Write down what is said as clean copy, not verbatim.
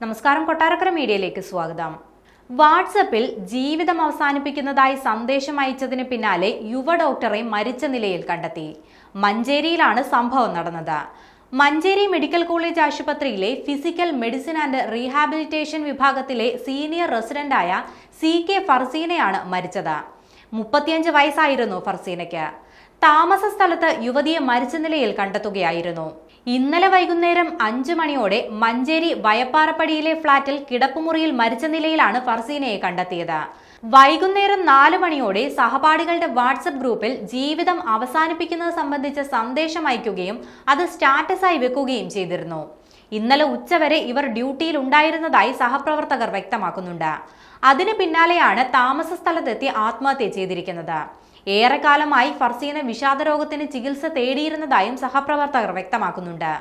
നമസ്കാരം, കൊട്ടാരക്കര മീഡിയയിലേക്ക് സ്വാഗതം. വാട്സപ്പിൽ ജീവിതം അവസാനിപ്പിക്കുന്നതായി സന്ദേശം അയച്ചതിന് പിന്നാലെ യുവ ഡോക്ടറെ മരിച്ച നിലയിൽ കണ്ടെത്തി. മഞ്ചേരിയിലാണ് സംഭവം നടന്നത്. മഞ്ചേരി മെഡിക്കൽ കോളേജ് ആശുപത്രിയിലെ ഫിസിക്കൽ മെഡിസിൻ ആൻഡ് റീഹാബിലിറ്റേഷൻ വിഭാഗത്തിലെ സീനിയർ റെസിഡന്റായ CK ഫർസീനയാണ് മരിച്ചത്. 35 വയസ്സായിരുന്നു ഫർസീനയ്ക്ക്. താമസ സ്ഥലത്ത് യുവതിയെ മരിച്ച നിലയിൽ കണ്ടെത്തുകയായിരുന്നു. ഇന്നലെ വൈകുന്നേരം 5 മണിയോടെ മഞ്ചേരി വയപ്പാറപ്പടിയിലെ ഫ്ളാറ്റിൽ കിടപ്പുമുറിയിൽ മരിച്ച നിലയിലാണ് ഫർസീനയെ കണ്ടെത്തിയത്. വൈകുന്നേരം 4 മണിയോടെ സഹപാഠികളുടെ വാട്സപ്പ് ഗ്രൂപ്പിൽ ജീവിതം അവസാനിപ്പിക്കുന്നത് സംബന്ധിച്ച സന്ദേശം അയക്കുകയും അത് സ്റ്റാറ്റസായി വെക്കുകയും ചെയ്തിരുന്നു. ഇന്നലെ ഉച്ചവരെ ഇവർ ഡ്യൂട്ടിയിൽ ഉണ്ടായിരുന്നതായി സഹപ്രവർത്തകർ വ്യക്തമാക്കുന്നുണ്ട്. അതിന് പിന്നാലെയാണ് താമസ സ്ഥലത്തെത്തി ആത്മഹത്യ ചെയ്തിരിക്കുന്നത്. ഏറെക്കാലമായി ഫർസീന വിഷാദരോഗത്തിന് ചികിത്സ തേടിയിരുന്നതായും സഹപ്രവർത്തകർ വ്യക്തമാക്കുന്നുണ്ട്.